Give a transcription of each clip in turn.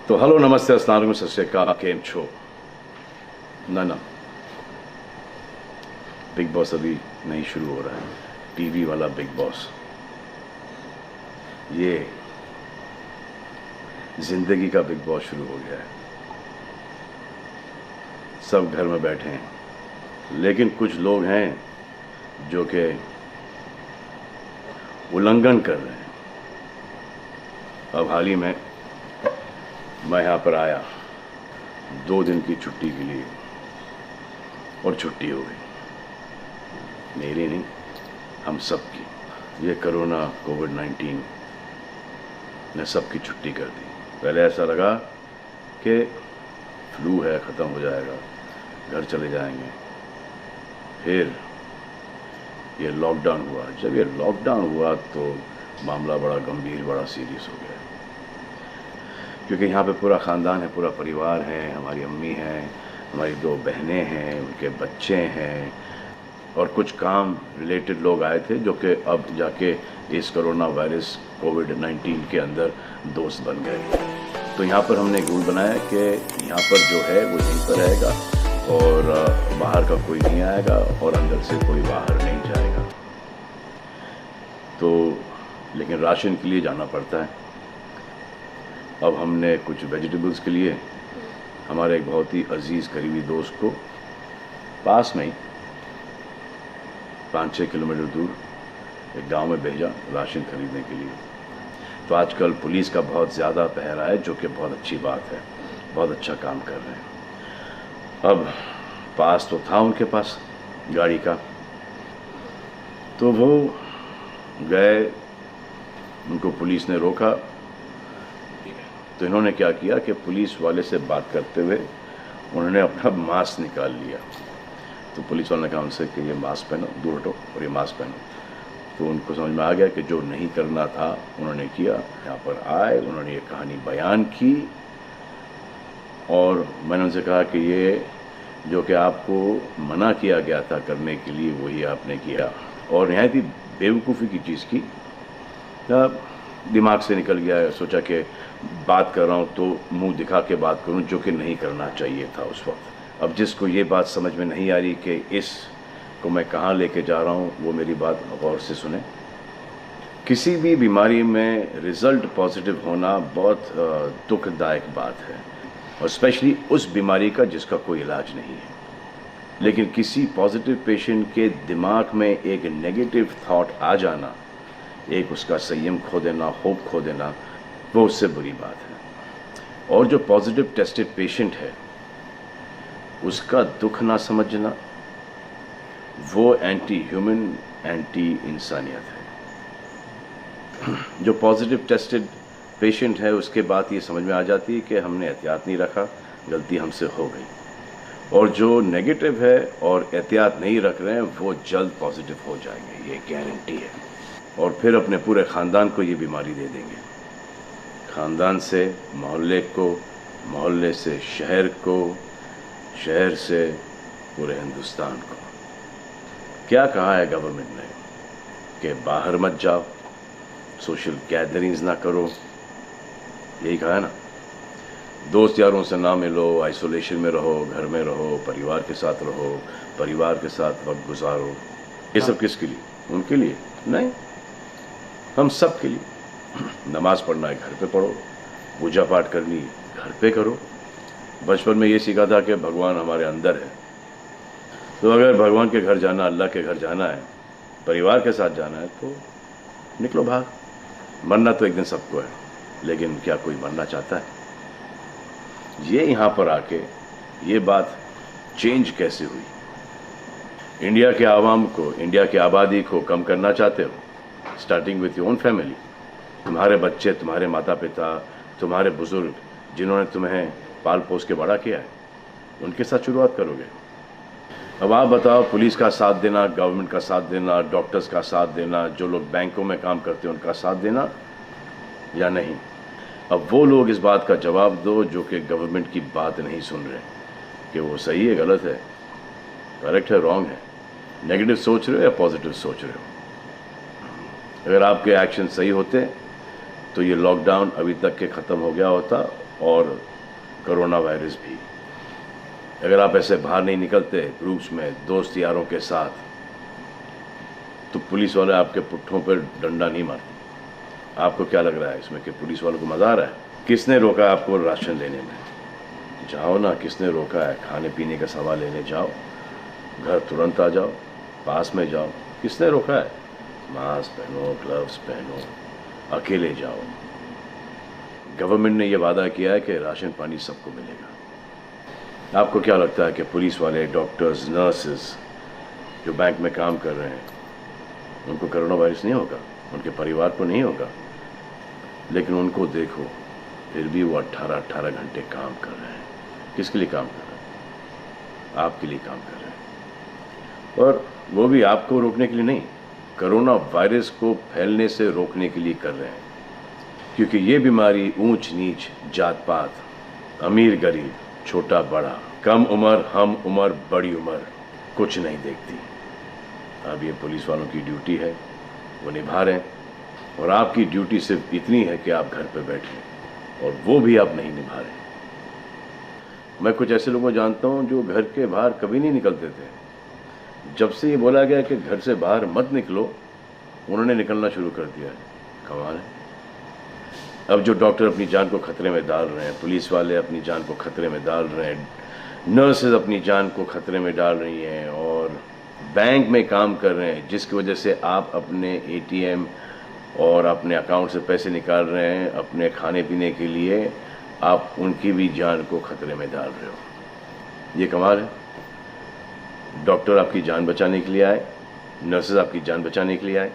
तो हेलो नमस्ते अस्सलाम वालेकुम सत श्री अकाल केम छो ना बिग बॉस अभी नहीं शुरू हो रहा है। टीवी वाला बिग बॉस, ये जिंदगी का बिग बॉस शुरू हो गया है। सब घर में बैठे हैं, लेकिन कुछ लोग हैं जो कि उल्लंघन कर रहे हैं। अब हाल ही में मैं यहाँ पर आया 2 दिन की छुट्टी के लिए, और छुट्टी हो गई। मेरी नहीं, हम सब की। ये कोरोना कोविड-19 ने सबकी छुट्टी कर दी। पहले ऐसा लगा कि फ्लू है, ख़त्म हो जाएगा, घर चले जाएंगे। फिर ये लॉकडाउन हुआ। जब ये लॉकडाउन हुआ तो मामला बड़ा गंभीर, बड़ा सीरियस हो गया, क्योंकि यहाँ पे पूरा ख़ानदान है, पूरा परिवार है। हमारी अम्मी हैं, हमारी 2 बहनें हैं, उनके बच्चे हैं, और कुछ काम रिलेटेड लोग आए थे जो कि अब जाके इस कोरोना वायरस कोविड-19 के अंदर दोस्त बन गए। तो यहाँ पर हमने एक रूल बनाया कि यहाँ पर जो है वो यहीं पर रहेगा, और बाहर का कोई नहीं आएगा, और अंदर से कोई बाहर नहीं जाएगा। तो लेकिन राशन के लिए जाना पड़ता है। अब हमने कुछ वेजिटेबल्स के लिए हमारे एक बहुत ही अजीज़ करीबी दोस्त को पास में ही 5-6 किलोमीटर दूर एक गांव में भेजा राशन खरीदने के लिए। तो आजकल पुलिस का बहुत ज़्यादा पहरा है, जो कि बहुत अच्छी बात है, बहुत अच्छा काम कर रहे हैं। अब पास तो था उनके पास गाड़ी का, तो वो गए, उनको पुलिस ने रोका। तो इन्होंने क्या किया कि पुलिस वाले से बात करते हुए उन्होंने अपना मास्क निकाल लिया। तो पुलिस वाले ने कहा उनसे कि ये मास्क पहनो, दूर हटो और ये मास्क पहनो। तो उनको समझ में आ गया कि जो नहीं करना था उन्होंने किया। यहाँ पर आए, उन्होंने ये कहानी बयान की, और मैंने उनसे कहा कि ये जो कि आपको मना किया गया था करने के लिए, वही आपने किया, और नहायत ही बेवकूफ़ी की चीज़ की। दिमाग से निकल गया। सोचा कि बात कर रहा हूँ तो मुंह दिखा के बात करूँ, जो कि नहीं करना चाहिए था उस वक्त। अब जिसको ये बात समझ में नहीं आ रही कि इस को मैं कहाँ लेके जा रहा हूँ, वो मेरी बात गौर से सुने। किसी भी बीमारी में रिज़ल्ट पॉजिटिव होना बहुत दुखदायक बात है, और स्पेशली उस बीमारी का जिसका कोई इलाज नहीं है। लेकिन किसी पॉजिटिव पेशेंट के दिमाग में एक नेगेटिव थॉट आ जाना, एक उसका संयम खो देना, होप खो देना, वो उससे बुरी बात है। और जो पॉजिटिव टेस्टेड पेशेंट है, उसका दुख ना समझना, वो एंटी ह्यूमन, एंटी इंसानियत है। जो पॉजिटिव टेस्टेड पेशेंट है, उसके बाद ये समझ में आ जाती है कि हमने एहतियात नहीं रखा, गलती हमसे हो गई। और जो नेगेटिव है और एहतियात नहीं रख रहे हैं, वो जल्द पॉजिटिव हो जाएंगे, ये गारंटी है। और फिर अपने पूरे ख़ानदान को ये बीमारी दे देंगे। ख़ानदान से मोहल्ले को, मोहल्ले से शहर को, शहर से पूरे हिंदुस्तान को। क्या कहा है गवर्नमेंट ने कि बाहर मत जाओ, सोशल गैदरिंग्स ना करो, यही कहा है ना। दोस्त यारों से ना मिलो, आइसोलेशन में रहो, घर में रहो, परिवार के साथ रहो, परिवार के साथ वक्त गुजारो। ये सब किसके लिए? उनके लिए नहीं, हम सब के लिए। नमाज पढ़ना है घर पे पढ़ो, पूजा पाठ करनी है घर पे करो। बचपन में ये सीखा था कि भगवान हमारे अंदर है। तो अगर भगवान के घर जाना, अल्लाह के घर जाना है, परिवार के साथ जाना है, तो निकलो भाग। मरना तो एक दिन सबको है, लेकिन क्या कोई मरना चाहता है? ये यहाँ पर आके ये बात चेंज कैसे हुई? इंडिया के आवाम को, इंडिया की आबादी को कम करना चाहते हो? Starting with your own family. तुम्हारे बच्चे, तुम्हारे माता पिता, तुम्हारे बुजुर्ग, जिन्होंने तुम्हें पाल पोस के बड़ा किया है, उनके साथ शुरुआत करोगे। अब आप बताओ, पुलिस का साथ देना, गवर्नमेंट का साथ देना, डॉक्टर्स का साथ देना, जो लोग बैंकों में काम करते हैं उनका साथ देना या नहीं? अब वो लोग इस बात का जवाब दो जो कि गवर्नमेंट की बात नहीं सुन रहे, कि वो सही है, गलत है, करेक्ट है, रॉन्ग है, नेगेटिव सोच रहे हो या पॉजिटिव सोच रहे हो। अगर आपके एक्शन सही होते तो ये लॉकडाउन अभी तक के ख़त्म हो गया होता और कोरोना वायरस भी। अगर आप ऐसे बाहर नहीं निकलते ग्रुप्स में दोस्त यारों के साथ, तो पुलिस वाले आपके पुट्ठों पर डंडा नहीं मारते। आपको क्या लग रहा है इसमें कि पुलिस वालों को मजा आ रहा है? किसने रोका आपको राशन लेने में? जाओ ना, किसने रोका है? खाने पीने का सामान लेने जाओ, घर तुरंत आ जाओ, पास में जाओ, किसने रोका है? मास्क पहनो, ग्लव्स पहनो, अकेले जाओ। गवर्नमेंट ने यह वादा किया है कि राशन पानी सबको मिलेगा। आपको क्या लगता है कि पुलिस वाले, डॉक्टर्स, नर्सेस जो बैंक में काम कर रहे हैं, उनको कोरोना वायरस नहीं होगा? उनके परिवार को नहीं होगा? लेकिन उनको देखो, फिर भी वो 18-18 घंटे काम कर रहे हैं। किसके लिए काम कर रहे हैं? आपके लिए काम कर रहे हैं। और वो भी आपको रोकने के लिए नहीं, कोरोना वायरस को फैलने से रोकने के लिए कर रहे हैं। क्योंकि ये बीमारी ऊंच नीच, जात पात, अमीर गरीब, छोटा बड़ा, कम उम्र, हम उम्र, बड़ी उम्र कुछ नहीं देखती। अब ये पुलिस वालों की ड्यूटी है, वो निभा रहे हैं। और आपकी ड्यूटी सिर्फ इतनी है कि आप घर पे बैठें, और वो भी आप नहीं निभा रहे। मैं कुछ ऐसे लोगों को जानता हूं जो घर के बाहर कभी नहीं निकलते थे। जब से ये बोला गया कि घर से बाहर मत निकलो, उन्होंने निकलना शुरू कर दिया है। कमाल है। अब जो डॉक्टर अपनी जान को खतरे में डाल रहे हैं, पुलिस वाले अपनी जान को खतरे में डाल रहे हैं, नर्सेज अपनी जान को खतरे में डाल रही हैं, और बैंक में काम कर रहे हैं, जिसकी वजह से आप अपने एटीएम और अपने अकाउंट से पैसे निकाल रहे हैं अपने खाने पीने के लिए, आप उनकी भी जान को खतरे में डाल रहे हो। ये कमाल है। डॉक्टर आपकी जान बचाने के लिए आए, नर्सेज आपकी जान बचाने के लिए आए,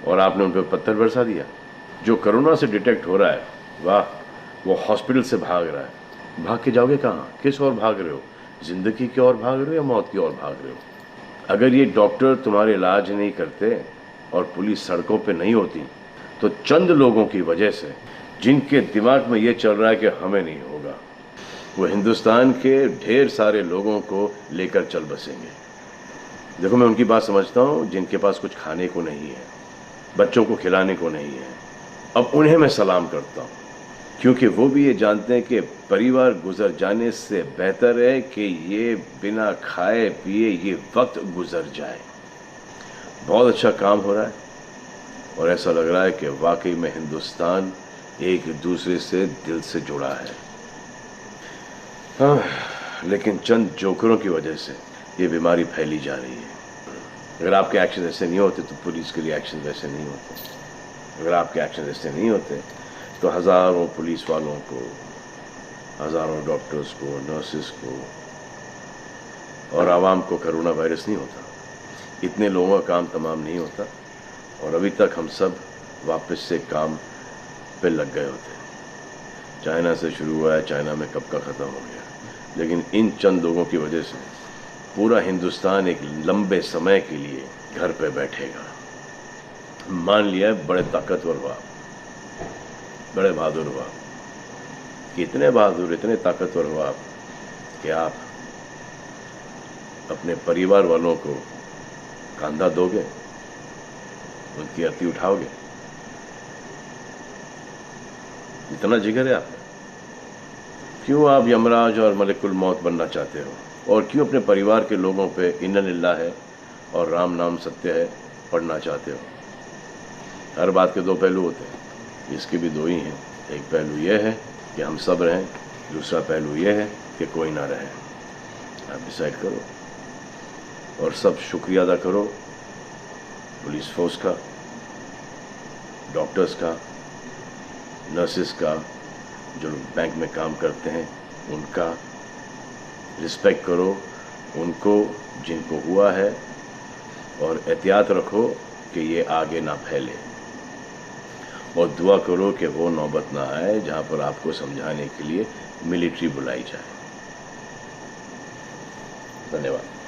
और आपने उन पर पत्थर बरसा दिया। जो कोरोना से डिटेक्ट हो रहा है, वाह, वो हॉस्पिटल से भाग रहा है। भाग के जाओगे कहाँ? किस ओर भाग रहे हो? जिंदगी की ओर भाग रहे हो या मौत की ओर भाग रहे हो? अगर ये डॉक्टर तुम्हारे इलाज नहीं करते और पुलिस सड़कों पे नहीं होती, तो चंद लोगों की वजह से, जिनके दिमाग में ये चल रहा है कि हमें नहीं होगा, वो हिंदुस्तान के ढेर सारे लोगों को लेकर चल बसेंगे। देखो, मैं उनकी बात समझता हूँ जिनके पास कुछ खाने को नहीं है, बच्चों को खिलाने को नहीं है। अब उन्हें मैं सलाम करता हूँ, क्योंकि वो भी ये जानते हैं कि परिवार गुजर जाने से बेहतर है कि ये बिना खाए पिए ये वक्त गुजर जाए। बहुत अच्छा काम हो रहा है, और ऐसा लग रहा है कि वाकई में हिंदुस्तान एक दूसरे से दिल से जुड़ा है। हाँ, लेकिन चंद जोकरों की वजह से ये बीमारी फैली जा रही है। अगर आपके एक्शन ऐसे नहीं होते तो पुलिस के लिए एक्शन वैसे नहीं होते। अगर आपके एक्शन ऐसे नहीं होते तो हज़ारों पुलिस वालों को, हज़ारों डॉक्टर्स को, नर्सेस को और आवाम को कोरोना वायरस नहीं होता। इतने लोगों का काम तमाम नहीं होता, और अभी तक हम सब वापस से काम पे लग गए होते। चाइना से शुरू हुआ है, चाइना में कब का ख़त्म हो गया। लेकिन इन चंद लोगों की वजह से पूरा हिंदुस्तान एक लंबे समय के लिए घर पे बैठेगा। मान लिया बड़े ताकतवर हुआ, बड़े बहादुर हुआ। कितने बहादुर, इतने ताकतवर हुआ आप कि आप अपने परिवार वालों को कंधा दोगे, उनकी अर्थी उठाओगे। इतना जिगर है आप? क्यों आप यमराज और मलिकुल मौत बनना चाहते हो? और क्यों अपने परिवार के लोगों पे इन्ना लिल्लाह है और राम नाम सत्य है पढ़ना चाहते हो? हर बात के दो पहलू होते हैं, इसके भी दो ही हैं। एक पहलू यह है कि हम सब रहें, दूसरा पहलू यह है कि कोई ना रहे। आप डिसाइड करो, और सब शुक्रिया अदा करो पुलिस फोर्स का, डॉक्टर्स का, नर्सेस का, जो बैंक में काम करते हैं उनका। रिस्पेक्ट करो उनको जिनको हुआ है, और एहतियात रखो कि ये आगे ना फैले, और दुआ करो कि वो नौबत ना आए जहाँ पर आपको समझाने के लिए मिलिट्री बुलाई जाए। धन्यवाद।